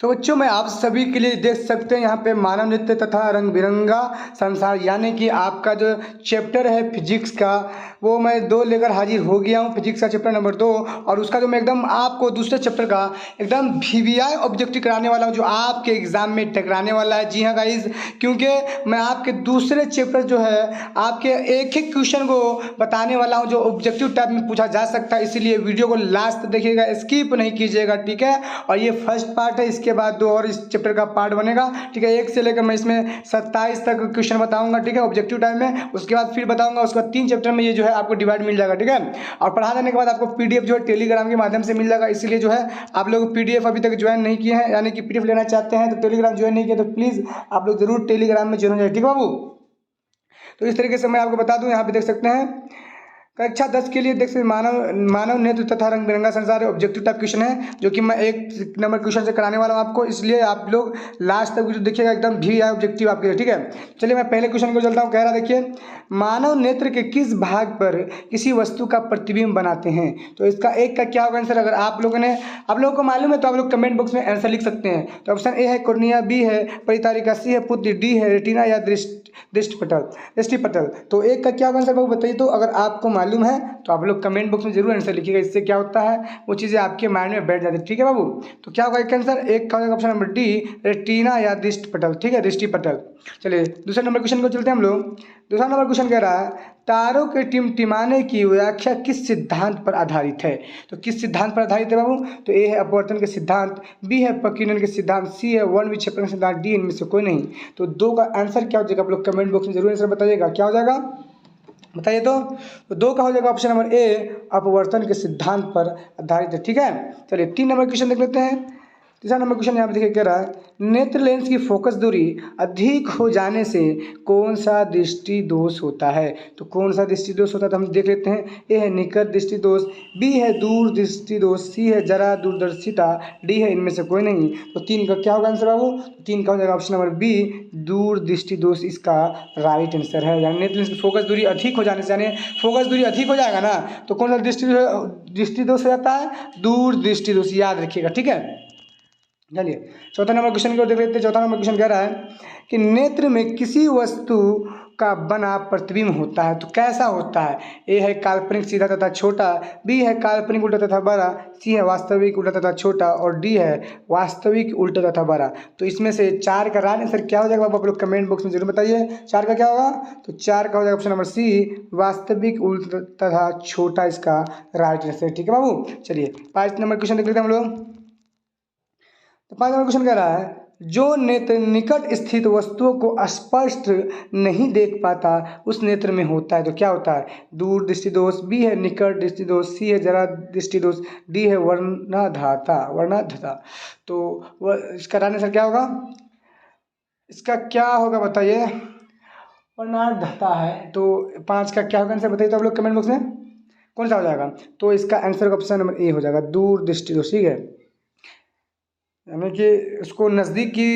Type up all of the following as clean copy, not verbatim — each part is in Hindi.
तो बच्चों मैं आप सभी के लिए देख सकते हैं यहाँ पे मानव नृत्य तथा रंग बिरंगा संसार यानी कि आपका जो चैप्टर है फिजिक्स का वो मैं 2 लेकर हाजिर हो गया हूँ। फिजिक्स का चैप्टर नंबर 2 और उसका जो मैं एकदम आपको दूसरे चैप्टर का एकदम VVI ऑब्जेक्टिव कराने वाला हूँ जो आपके एग्जाम में टकराने वाला है। जी हाँ गाइज, क्योंकि मैं आपके दूसरे चैप्टर जो है आपके एक एक क्वेश्चन को बताने वाला हूँ जो ऑब्जेक्टिव टाइप में पूछा जा सकता है, इसीलिए वीडियो को लास्ट देखिएगा, स्किप नहीं कीजिएगा, ठीक है। और ये फर्स्ट पार्ट है, इसके बाद 2 और इस चैप्टर का पार्ट बनेगा, ठीक है। 1 से लेकर मैं इसमें 27 तक क्वेश्चन बताऊंगा, ठीक है, ऑब्जेक्टिव टाइम में। उसके बाद फिर बताऊंगा, उसके बाद 3 चैप्टर में ये जो है आपको डिवाइड मिल जाएगा, ठीक है। और पढ़ा देने के बाद आपको PDF जो है टेलीग्राम के माध्यम से मिल जाएगा, इसीलिए जो है आप लोग PDF अभी तक ज्वाइन नहीं किए हैं यानी कि PDF लेना चाहते हैं तो टेलीग्राम ज्वाइन नहीं किया तो प्लीज़ आप लोग जरूर टेलीग्राम में ज्वाइन हो जाए, ठीक है बाबू। तो इस तरीके से मैं आपको बता दूं, यहाँ पे देख सकते हैं कक्षा 10 के लिए देख सकते मानव नेत्र तथा रंग बिरंगा संसार ऑब्जेक्टिव टाइप क्वेश्चन है जो कि मैं 1 नंबर क्वेश्चन से कराने वाला हूँ आपको, इसलिए आप लोग लास्ट तक वीडियो देखिएगा, एकदम VVI ऑब्जेक्टिव आपके लिए, ठीक है। चलिए मैं पहले क्वेश्चन को चलता हूँ। कह रहा देखिए, मानव नेत्र के किस भाग पर किसी वस्तु का प्रतिबिंब बनाते हैं? तो इसका 1 का क्या होगा आंसर? अगर आप लोगों को मालूम है तो आप लोग कमेंट बॉक्स में आंसर लिख सकते हैं। तो ऑप्शन A है कोर्निया, B है परितारिका, C है पुत्री, D है रेटिना या दृष्टिपटल। तो 1 का क्या होगा आंसर बाबू बताइए। तो अगर आपको मालूम है तो आप लोग कमेंट बॉक्स में जरूर आंसर लिखिएगा, इससे क्या होता है वो चीज़ें आपके माइंड में बैठ जाती है, ठीक है बाबू। तो क्या होगा एक आंसर? 1 का होगा ऑप्शन नंबर D रेटिना या दृष्टिपटल, ठीक है, दृष्टिपटल। चलिए दूसरे नंबर क्वेश्चन को चलते हैं हम लोग। दूसरा नंबर क्वेश्चन कह रहा है तारों के टिमटिमाने की व्याख्या किस सिद्धांत पर आधारित है? तो किस सिद्धांत पर आधारित है बाबू? तो A है अपवर्तन के सिद्धांत, B है प्रकीर्णन के सिद्धांत, C है वर्ण विक्षेपण के सिद्धांत, D इनमें से कोई नहीं। तो 2 का आंसर क्या हो जाएगा? आप लोग कमेंट बॉक्स में जरूर आंसर बताइएगा, क्या हो जाएगा बताइए। तो 2 का हो जाएगा ऑप्शन नंबर A अपवर्तन के सिद्धांत पर आधारित है, ठीक है। चलिए 3 नंबर क्वेश्चन देख लेते हैं। तीसरा नंबर क्वेश्चन यहाँ पे देखिए कह रहा है नेत्र लेंस की फोकस दूरी अधिक हो जाने से कौन सा दृष्टि दोष होता है? तो कौन सा दृष्टि दोष होता है तो हम देख लेते हैं। A है निकट दृष्टि दोष, B है दूर दृष्टि दोष, C है जरा दूरदर्शिता, D है इनमें से कोई नहीं। तो 3 का क्या होगा आंसर बाबू? 3 का हो जाएगा ऑप्शन नंबर B दूर दृष्टि दोष इसका राइट आंसर है। यानी नेत्र लेंस की फोकस दूरी अधिक हो जाने से, यानी फोकस दूरी अधिक हो जाएगा ना तो कौन सा दृष्टि दोष हो जाता है? दूर दृष्टि दोष, याद रखिएगा, ठीक है। चलिए चौथा नंबर क्वेश्चन की ओर देख लेते हैं। चौथा नंबर क्वेश्चन कह रहा है कि नेत्र में किसी वस्तु का बना प्रतिबिंब होता है तो कैसा होता है? A है काल्पनिक सीधा तथा छोटा, B है काल्पनिक उल्टा तथा बड़ा, C है वास्तविक उल्टा तथा छोटा और D है वास्तविक उल्टा तथा बड़ा। तो इसमें से 4 का राइट आंसर क्या हो जाएगा आप लोग कमेंट बॉक्स में जरूर बताइए। 4 का क्या होगा? तो 4 का हो जाएगा ऑप्शन नंबर C वास्तविक उल्टा तथा छोटा इसका राइट आंसर, ठीक है बाबू। चलिए 5 नंबर क्वेश्चन देख लेते हैं हम लोग। तो 5 नंबर क्वेश्चन कह रहा है जो नेत्र निकट स्थित वस्तुओं को स्पष्ट नहीं देख पाता उस नेत्र में होता है तो क्या होता है? दूर दृष्टि दोष, B है निकट दृष्टि दोष, C है जरा दृष्टि दोष, D है वर्णाधता। तो इसका राइट आंसर क्या होगा? इसका क्या होगा बताइए? वर्णाधता है। तो 5 का क्या होगा आंसर बताइए तो आप लोग कमेंट बॉक्स में कौन सा हो जाएगा? तो इसका आंसर ऑप्शन नंबर A हो जाएगा दूर दृष्टि दोष, ठीक है। यानी कि उसको नज़दीक की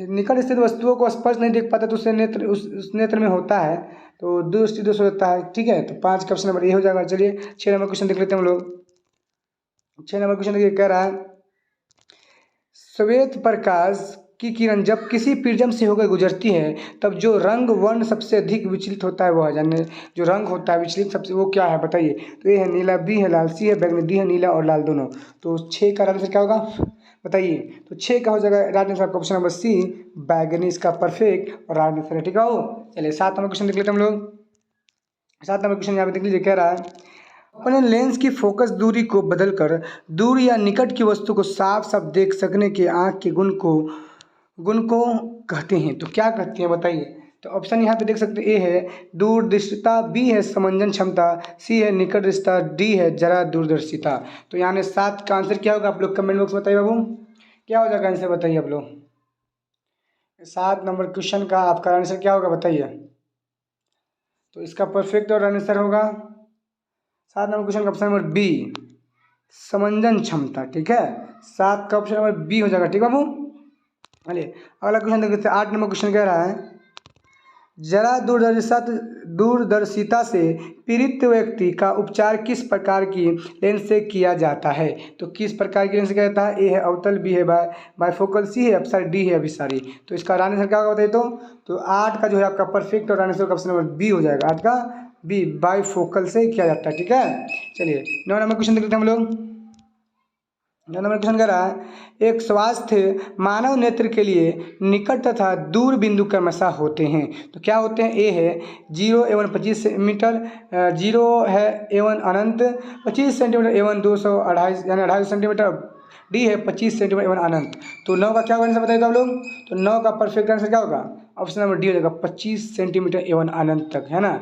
निकट स्थित वस्तुओं को स्पर्श नहीं देख पाता तो उससे नेत्र उस नेत्र में होता है तो दृष्टि दोष होता है, ठीक है। तो 5 का ऑप्शन नंबर A हो जाएगा। चलिए 6 नंबर क्वेश्चन देख लेते हैं हम लोग। 6 नंबर क्वेश्चन देखिए कह रहा है श्वेत प्रकाश की किरण जब किसी प्रिज्म से होकर गुजरती है तब जो रंग वर्ण सबसे अधिक विचलित होता है वह, यानी जो रंग होता है विचलित सबसे, वो क्या है बताइए। तो A है नीला, B है लाल, C है बैंगनी, D है नीला और लाल दोनों। तो 6 का आंसर क्या होगा बताइए। तो 6 का हो जाएगा राइट आंसर आपका ऑप्शन नंबर C बैगनी इसका परफेक्ट और राइट आंसर है, ठीक है। चलिए 7 नंबर क्वेश्चन देख लेते हैं हम लोग। 7 नंबर क्वेश्चन यहाँ पे देख लीजिए कह रहा है अपने लेंस की फोकस दूरी को बदलकर दूर या निकट की वस्तु को साफ साफ देख सकने के आँख के गुण को कहते हैं तो क्या कहते हैं बताइए। तो ऑप्शन यहाँ पे देख सकते हैं। A है दूरदृष्टिता, B है समंजन क्षमता, C है निकट दृष्टिता, D है जरा दूरदर्शिता। तो यानी 7 का आंसर क्या होगा आप लोग कमेंट बॉक्स में बताइए बाबू, क्या हो जाएगा आंसर बताइए आप लोग। 7 नंबर क्वेश्चन का आपका आंसर क्या होगा बताइए। तो इसका परफेक्ट और आंसर होगा 7 नंबर क्वेश्चन का ऑप्शन नंबर B समंजन क्षमता, ठीक है। 7 का ऑप्शन नंबर B हो जाएगा, ठीक है बाबू। चलिए अगला क्वेश्चन देखते हैं। 8 नंबर क्वेश्चन कह रहा है जरा दूरदर्शिता से पीड़ित व्यक्ति का उपचार किस प्रकार की लेंस से किया जाता है? तो किस प्रकार की लेंस से किया जाता है? ए है अवतल, बी है बायफोकल, सी है अपसारी, डी है अभिसारी। तो इसका राइट आंसर क्या होगा बताइए तो 8 का जो है आपका परफेक्ट और आंसर का ऑप्शन नंबर बी हो जाएगा। 8 का बी बायफोकल से किया जाता है। ठीक है, चलिए 9 नंबर क्वेश्चन देख लेते हैं हम लोग। 9 नंबर क्वेश्चन कह रहा है एक स्वास्थ्य मानव नेत्र के लिए निकट तथा दूर बिंदु क्रमशः होते हैं। तो क्या होते हैं? ए है 0 एवं 25 सेंटीमीटर, 0 है एवं अनंत 25 सेंटीमीटर एवं 200 यानी 250 सेंटीमीटर, डी है 25 सेंटीमीटर एवं अनंत। तो 9 का क्या आंसर बताइए तो आप लोग। तो 9 का परफेक्ट आंसर क्या होगा? ऑप्शन नंबर डी हो जाएगा 25 सेंटीमीटर एवं अनंत तक, है ना,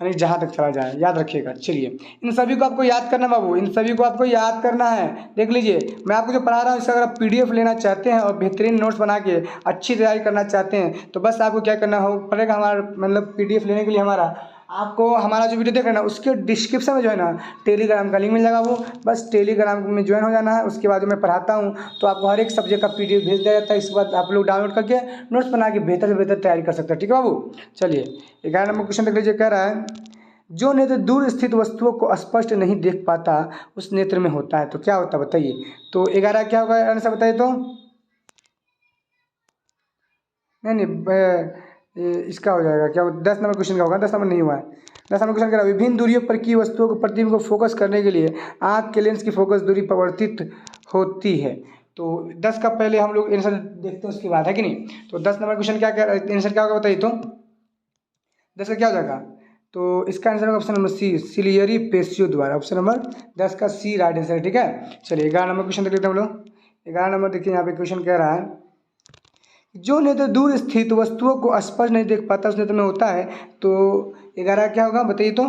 यानी जहाँ तक चला जाए, याद रखिएगा। चलिए इन सभी को आपको याद करना बाबू, इन सभी को आपको याद करना है। देख लीजिए मैं आपको जो पढ़ा रहा हूँ इसका अगर आप पीडीएफ लेना चाहते हैं और बेहतरीन नोट्स बना के अच्छी तैयारी करना चाहते हैं तो बस आपको क्या करना हो पड़ेगा, हमारा मतलब पीडीएफ लेने के लिए आपको हमारा जो वीडियो देख रहे हैं ना उसके डिस्क्रिप्शन में जो है ना टेलीग्राम का लिंक मिल जाएगा, वो बस टेलीग्राम में ज्वाइन हो जाना है। उसके बाद जो मैं पढ़ाता हूँ तो आपको हर एक सब्जेक्ट का पीडीएफ भेज दिया जाता है। इसके बाद आप लोग डाउनलोड करके नोट्स बना के बेहतर से बेहतर तैयारी कर सकते हैं। ठीक है बाबू, चलिए 11 नंबर क्वेश्चन देख लीजिए। कह रहा है जो नेत्र दूर स्थित वस्तुओं को स्पष्ट नहीं देख पाता उस नेत्र में होता है। तो क्या होता है बताइए। तो 11 क्या होगा आंसर बताइए तो। नहीं इसका हो जाएगा क्या, 10 नंबर क्वेश्चन का होगा, 10 नंबर नहीं हुआ है। 10 नंबर क्वेश्चन कह रहा है विभिन्न दूरियों पर की वस्तुओं को प्रतिबिंब को फोकस करने के लिए आँख के लेंस की फोकस दूरी परिवर्तित होती है। तो 10 का पहले हम लोग आंसर देखते हैं उसके बाद, है कि नहीं। तो 10 नंबर क्वेश्चन क्या आंसर क्या होगा बताइए तो। 10 का क्या हो जाएगा? तो इसका आंसर होगा ऑप्शन नंबर सी सिलियरी पेशियो द्वारा। ऑप्शन नंबर 10 का सी राइट आंसर है। ठीक है, चलिए 11 नंबर क्वेश्चन देख लेते हैं हम लोग। 11 नंबर देखिए यहाँ पे क्वेश्चन कह रहा है जो नेत्र दूर स्थित वस्तुओं को स्पष्ट नहीं देख पाता उस नेत्र में होता है। तो 11 क्या होगा बताइए तो।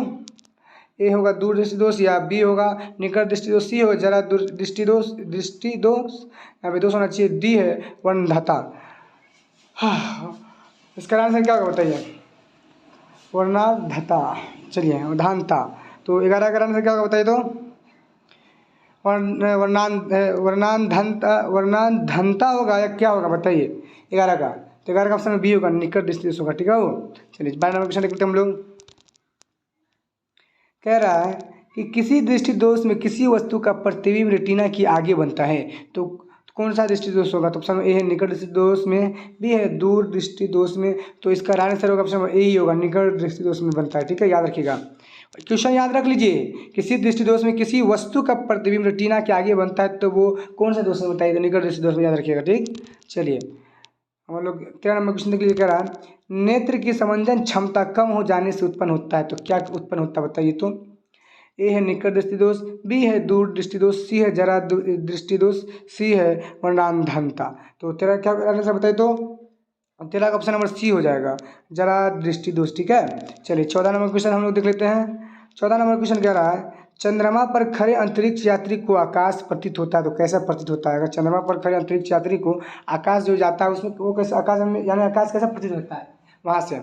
ए होगा दूर दृष्टि दोष या बी होगा निकट दृष्टि दोष, सी होगा जरा दूर दृष्टि दोष यहाँ पे दोष होना चाहिए, डी है वर्णधाता। इसका आंसर क्या होगा बताइए। वर्णाधता, चलिए वर्धानता। तो 11 का आंसर क्या होगा बताइए तो। वर्णाधनता होगा या क्या होगा बताइए 11 का। तो 11 का ऑप्शन में बी होगा निकट दृष्टि दोष होगा। ठीक है वो, चलिए 12 नंबर क्वेश्चन देखते हैं हम लोग। कह रहा है कि किसी दृष्टि दोष में किसी वस्तु का प्रतिबिंब रेटिना की आगे बनता है। तो कौन सा दृष्टि दोष होगा? तो ऑप्शन ए है निकट दृष्टि दोष में, बी है दूर दृष्टि दोष में। तो इसका राइट आंसर होगा ऑप्शन नंबर ए ही होगा, निकट दृष्टि दोष में बनता है। ठीक है, याद रखिएगा क्वेश्चन, याद रख लीजिए। किसी दृष्टि दोष में किसी वस्तु का प्रतिबिंब रेटिना के आगे बनता है तो वो कौन सा दोष में बताइए? तो निकट दृष्टि दोष में, याद रखिएगा। ठीक, चलिए हम लोग 13 नंबर क्वेश्चन देख लीजिए। कह रहा है नेत्र की समंजन क्षमता कम हो जाने से उत्पन्न होता है। तो क्या उत्पन्न होता है बताइए तो। ए है निकट दृष्टि दोष, बी है दूर दृष्टि दोष, सी है जरा दृष्टि दोष, सी है वर्णांधनता। तो तेरा क्या आंसर बताइए तो। तेरा का ऑप्शन नंबर सी हो जाएगा, जरा दृष्टि दोष। ठीक है, चलिए 14 नंबर क्वेश्चन हम लोग देख लेते हैं। 14 नंबर क्वेश्चन कह रहा है चंद्रमा पर खड़े अंतरिक्ष यात्री को आकाश प्रतीत होता है। तो कैसा प्रतीत होता है? अगर चंद्रमा पर खड़े अंतरिक्ष यात्री को आकाश जो जाता है उसमें वो कैसे आकाश में, यानी आकाश कैसा प्रतीत होता है वहाँ से।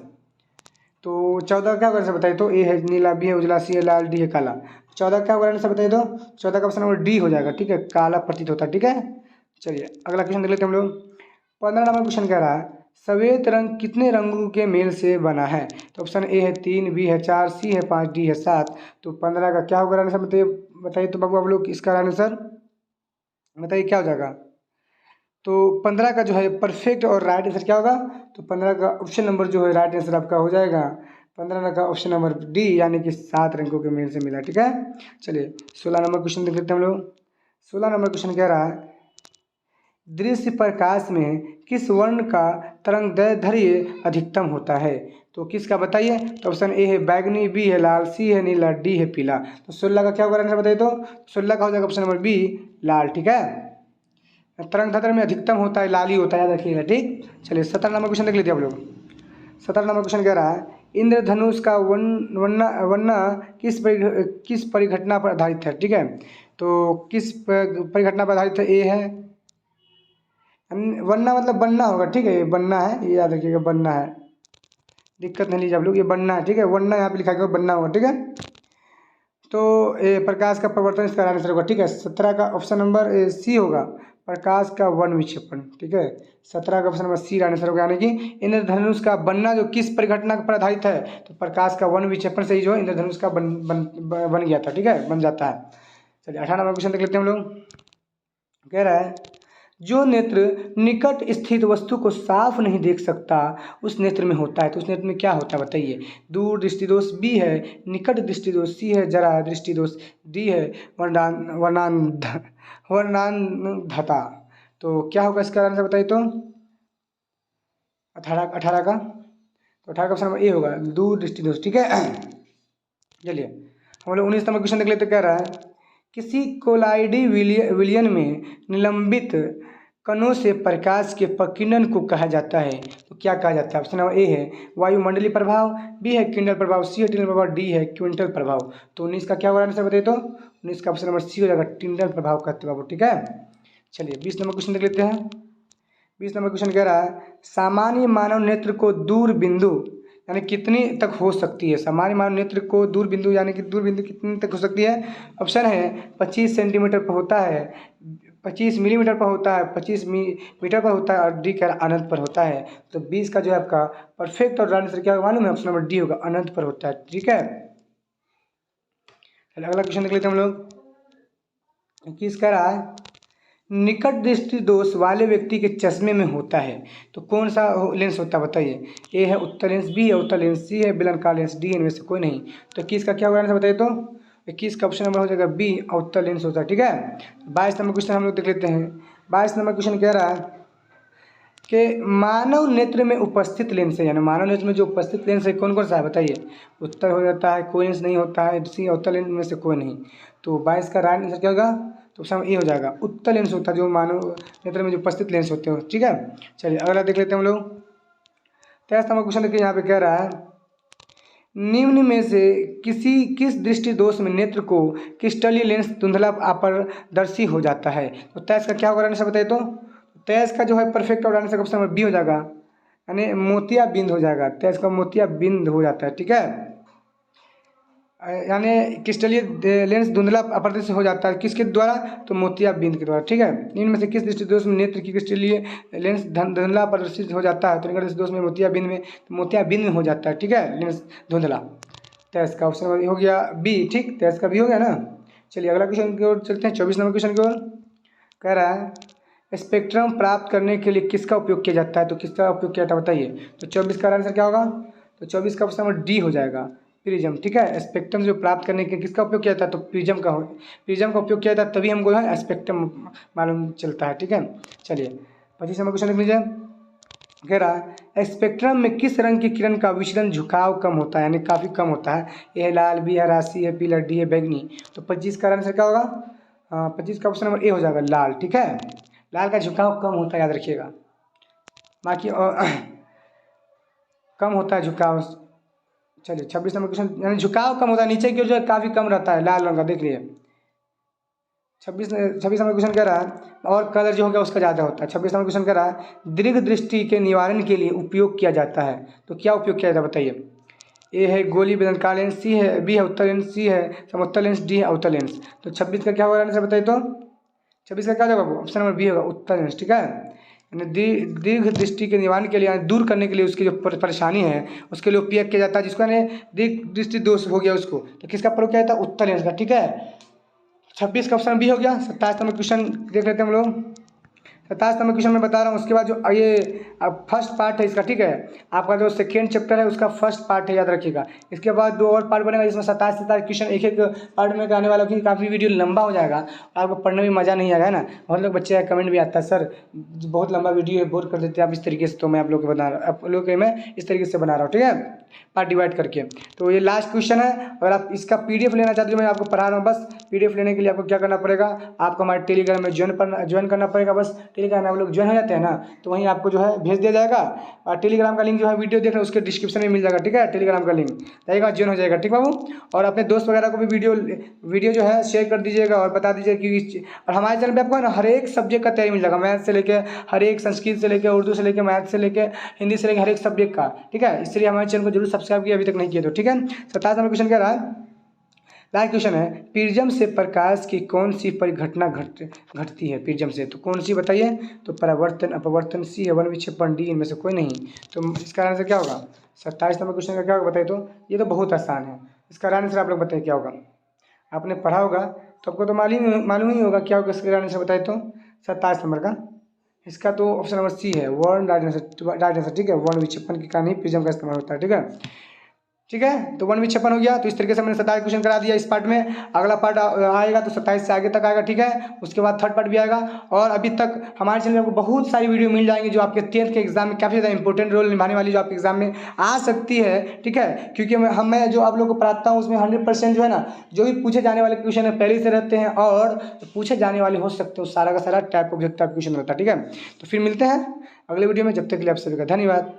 तो 14 क्या आंसर बताइए तो। ए है नीला, बी है उजला, सी है लाल, डी है काला। 14 क्या आंसर बताइए तो। 14 का ऑप्शन नंबर डी हो जाएगा। ठीक है, काला प्रतीत होता है। ठीक है, चलिए अगला क्वेश्चन देख लेते हैं हम लोग। 15 नंबर क्वेश्चन कह रहा है सफेद रंग कितने रंगों के मेल से बना है। तो ऑप्शन ए है 3, बी है 4, सी है 5, डी है 7। तो 15 का क्या होगा आंसर बताइए तो बाबू आप लोग। इसका आंसर बताइए क्या हो जाएगा। तो 15 का जो है परफेक्ट और राइट आंसर क्या होगा। तो 15 का ऑप्शन नंबर जो है राइट आंसर आपका हो जाएगा 15 का ऑप्शन नंबर डी, यानी कि 7 रंगों के मेल से मिला। ठीक है, चलिए 16 नंबर क्वेश्चन देख लेते हैं हम लोग। 16 नंबर क्वेश्चन कह रहा है दृश्य प्रकाश में किस वर्ण का तरंग दैर्ध्य अधिकतम होता है। तो किसका बताइए। तो ऑप्शन ए है बैगनी, बी है लाल, सी है नीला, डी है पीला। तो 16 का क्या होगा आंसर बताइए तो। 16 का हो जाएगा ऑप्शन नंबर बी लाल। ठीक है, तरंग दैर्ध्य में अधिकतम होता है लाल ही होता है, याद रखिएगा। ठीक, चलिए 17 नंबर क्वेश्चन देख लीजिए आप लोग। 17 नंबर क्वेश्चन कह रहा है इंद्रधनुष का वर्ण किस परिघटना पर आधारित है। ठीक है, तो किस परिघटना पर आधारित है। ए है वन्ना मतलब बनना होगा। ठीक है, ये बनना है, ये याद रखिएगा बनना है, दिक्कत नहीं लीजिए आप लोग, ये बनना है। ठीक है, वन्ना यहाँ पे लिखा गया बनना होगा। ठीक है, तो प्रकाश का परिवर्तन इसका आंसर होगा। ठीक है, 17 का ऑप्शन नंबर सी होगा, प्रकाश का वन विक्षेपण, ठीक है। 17 का ऑप्शन नंबर सी आंसर होगा, यानी कि इंद्रधनुष का बनना जो किस परिघटना पर आधारित है, तो प्रकाश का वन विक्षेपण से ही जो इंद्रधनुष का बन गया था, ठीक है, बन जाता है। चलिए 18 नंबर क्वेश्चन देख लेते हैं हम लोग। कह रहा है जो नेत्र निकट स्थित वस्तु को साफ नहीं देख सकता उस नेत्र में होता है, तो उस नेत्र में क्या होता है बताइए। दूर दृष्टि दोष बी है, निकट दृष्टि दोष सी है, जरा दृष्टि दोष डी है, वर्णांधता। तो क्या होगा इसका आंसर बताइए। तो 18 का, तो 18 का ऑप्शन नंबर ए होगा, दूर दृष्टि दोष, ठीक है। चलिए हम लोग 19 नंबर क्वेश्चन देख लेते। कह रहा है किसी कोलाइडी विलयन में निलंबित कणों से प्रकाश के प्रकीर्णन को कहा जाता है, तो क्या कहा जाता है। ऑप्शन नंबर ए है वायुमंडलीय प्रभाव, बी है किंडल प्रभाव, सी है टिंडल प्रभाव, डी है क्विंटल प्रभाव। तो 19 का क्या होगा आंसर बताइए। तो 19 का ऑप्शन नंबर सी हो जाएगा, टिंडल प्रभाव कहते हैं बाबू, ठीक है। चलिए 20 नंबर क्वेश्चन देख लेते हैं। 20 नंबर क्वेश्चन कह रहा है सामान्य मानव नेत्र को दूर बिंदु यानी कितनी तक हो सकती है। सामान्य मानव नेत्र को दूर बिंदु यानी कि दूर बिंदु कितनी तक हो सकती है। ऑप्शन है 25 सेंटीमीटर पर होता है, 25 मिलीमीटर पर होता है, 25 मीटर पर होता है और डी का अनंत पर होता है। तो 20 का जो है आपका परफेक्ट और आंसर क्या मालूम है। ऑप्शन नंबर डी होगा, अनंत पर होता है, ठीक है। अगला क्वेश्चन देख लेते हैं हम लोग। किस कह रहा है निकट दृष्टि दोष वाले व्यक्ति के चश्मे में होता है, तो कौन सा लेंस होता है बताइए। ए है उत्तल लेंस, बी है उत्तल लेंस, सी है बेलनकार लेंस, डी इनमें से कोई नहीं। तो 21 का क्या होगा आंसर बताइए। तो 21 का ऑप्शन नंबर हो जाएगा बी, उत्तल लेंस होता है, ठीक है। 22 नंबर क्वेश्चन हम लोग देख लेते हैं। 22 नंबर क्वेश्चन कह रहा है कि मानव नेत्र में उपस्थित लेंस है, यानी मानव नेत्र में जो उपस्थित लेंस है कौन कौन सा है बताइए। उत्तर हो जाता है, कोई लेंस नहीं होता है, सी उत्तल लेंस में से कोई नहीं। तो 22 का राइट आंसर क्या होगा। तो ऑप्शन ए हो जाएगा, उत्तल लेंस होता है जो मानव नेत्र में जो उपस्थित लेंस होते हैं, ठीक है। चलिए अगला देख लेते हैं हम लोग। 23 नंबर क्वेश्चन देखिए यहाँ पे कह रहा है निम्न में से किस दृष्टि दोष में नेत्र को क्रिस्टलीय लेंस धुंधला अपारदर्शी हो जाता है। तो 23 का क्या होगा आंसर बताइए। तो 23 का जो है परफेक्ट और आंसर ऑप्शन नंबर बी हो जाएगा, यानी मोतिया बिंद हो जाएगा। 23 का मोतिया बिंद हो जाता है, ठीक है। यानी क्रिस्टलीय लेंस धुंधला अपारदर्शी हो जाता है किसके द्वारा, तो मोतिया बिंद के द्वारा, ठीक है। इनमें से किस दृष्टि दोष में नेत्र की क्रिस्टलीय लेंस धुंधला अपारदर्शी हो जाता है, तो निकट दृष्टि दोष में मोतिया बिंद में, तो मोतिया बिंद में हो जाता है, ठीक है, लेंस धुंधला। 23 का ऑप्शन हो गया बी, ठीक। 23 का भी हो गया ना। चलिए अगला क्वेश्चन की ओर चलते हैं। 24 नंबर क्वेश्चन की ओर कह रहा है स्पेक्ट्रम प्राप्त करने के लिए किसका उपयोग किया जाता है, तो किसका उपयोग किया जाता है बताइए। तो 24 का आंसर क्या होगा। तो 24 का ऑप्शन नंबर डी हो जाएगा, प्रिज्म, ठीक है। स्पेक्ट्रम जो प्राप्त करने के किसका उपयोग किया जाता है, तो प्रिज्म का उपयोग किया जाता है, तभी हमको है स्पेक्ट्रम मालूम चलता है, ठीक है। चलिए 25 नंबर क्वेश्चन लिख लीजिए। कह रहा है स्पेक्ट्रम में किस रंग की किरण का झुकाव कम होता है, यानी काफ़ी कम होता है। ए है लाल, बी है राशि है, पीला, डी है बैगनी। तो 25 का आंसर क्या होगा। 25 का ऑप्शन नंबर ए हो जाएगा, लाल, ठीक है। लाल का झुकाव कम होता है, याद रखिएगा। बाकी कम होता है झुकाव। चलिए 26 नंबर क्वेश्चन, यानी झुकाव कम होता है, नीचे की ओर जो है काफ़ी कम रहता है लाल रंग का, देख लिए। 26 नंबर क्वेश्चन कह रहा है और कलर जो होगा उसका ज़्यादा होता है। 26 नंबर क्वेश्चन कह रहा है दीर्घ दृष्टि के निवारण के लिए उपयोग किया जाता है, तो क्या उपयोग किया जाता है बताइए। ए है गोली बेलनकार लेंस, सी है बी है उत्तल लेंस, सी है समोत्तल लेंस, डी है अवतल लेंस। तो 26 का क्या होगा आंसर बताइए। तो 26 का क्या होगा, ऑप्शन नंबर बी होगा, उत्तल लेंस, ठीक है। दीर्घ दृष्टि के निवारण के लिए, दूर करने के लिए उसकी जो परेशानी है उसके लिए उपयोग किया जाता है, जिसको यानी दीर्घ दृष्टि दोष हो गया उसको, तो किसका प्रयोग किया जाता है, उत्तल लेंस का, ठीक है। 26 का ऑप्शन बी हो गया। 27 नंबर क्वेश्चन देख लेते हैं हम लोग। 27 नंबर क्वेश्चन मैं बता रहा हूँ, उसके बाद जो ये फर्स्ट पार्ट है इसका, ठीक है। आपका जो सेकेंड चैप्टर है उसका फर्स्ट पार्ट है, याद रखिएगा। इसके बाद दो और पार्ट बनेगा जिसमें 27 क्वेश्चन एक एक पार्ट में आने वाला, क्योंकि काफ़ी वीडियो लंबा हो जाएगा और आपको पढ़ने में मज़ा नहीं आएगा, है ना। बहुत लोग बच्चे कमेंट भी आता है सर बहुत लंबा वीडियो है, बोर कर देते हैं आप इस तरीके से। तो मैं आप लोग के मैं इस तरीके से बना रहा हूँ, ठीक है, पार्ट डिवाइड करके। तो ये लास्ट क्वेश्चन है। अगर आप इसका PDF लेना चाहते हो, मैं आपको पढ़ा रहा हूँ, बस PDF लेने के लिए आपको क्या करना पड़ेगा, आपको हमारे टेलीग्राम में ज्वाइन करना पड़ेगा। बस टेलीग्राम में आप लोग ज्वाइन हो जाते हैं ना, तो वहीं आपको जो है भेज दिया जाएगा। और टेलीग्राम का लिंक जो है वीडियो देख रहे हैं उसके डिस्क्रिप्शन में मिल जाएगा, ठीक है। टेलीग्राम का लिंक जाएगा, ज्वाइन हो जाएगा, ठीक बाबू। और अपने दोस्त वगैरह को भी वीडियो जो है शेयर कर दीजिएगा और बता दीजिएगा कि और हमारे चैनल पे आपको हर एक सब्जेक्ट का तैयारी मिल जाएगा, मैथ से लेकर हर एक, संस्कृत से लेकर उर्दू से लेकर मैथ से लेकर हिंदी से लेकर हर एक सब्जेक्ट का, ठीक है। इसलिए हमारे चैनल को जरूर सब्सक्राइब किया अभी तक नहीं किया तो, ठीक है। 27 नंबर क्वेश्चन कह रहा है लास्ट क्वेश्चन है, प्रिज्म से प्रकाश की कौन सी परिघटना घटती है प्रिज्म से, तो कौन सी बताइए। तो परावर्तन, अपवर्तन, सी है वन विक्षेपण, डी इनमें से कोई नहीं। तो इसका आंसर क्या होगा? 27 नंबर क्वेश्चन का क्या होगा बताइए। तो ये तो बहुत आसान है, इसका आंसर आप लोग बताइए क्या होगा। आपने पढ़ा होगा तो आपको तो मालूम ही होगा क्या होगा इसका आंसर बताइए। तो 27 नंबर का इसका तो ऑप्शन नंबर सी है, वर्ण राइट आंसर। ठीक है, वर्ण विक्षेपण के कारण ही प्रिज्म का इस्तेमाल होता है। ठीक है, ठीक है, तो वर्ण विक्षेपण हो गया। तो इस तरीके से मैंने 27 क्वेश्चन करा दिया इस पार्ट में। अगला पार्ट आएगा तो 27 से आगे तक आएगा। ठीक है, उसके बाद थर्ड पार्ट भी आएगा। और अभी तक हमारे चैनल में आपको बहुत सारी वीडियो मिल जाएंगी जो आपके 10th के एग्जाम में काफ़ी ज़्यादा इंपॉर्टेंट रोल निभाने वाली, जो आपके एग्जाम में आ सकती है। ठीक है, क्योंकि मैं जो आप लोग को पढ़ाता हूँ उसमें 100% जो है ना, जो भी पूछे जाने वाले क्वेश्चन है पहले से रहते हैं, और पूछे जाने वाले हो सकते हैं सारा का सारा टाइप ऑब्जेक्टिव क्वेश्चन रहता है। ठीक है, तो फिर मिलते हैं अगले वीडियो में, जब तक के लिए आप सभी का धन्यवाद।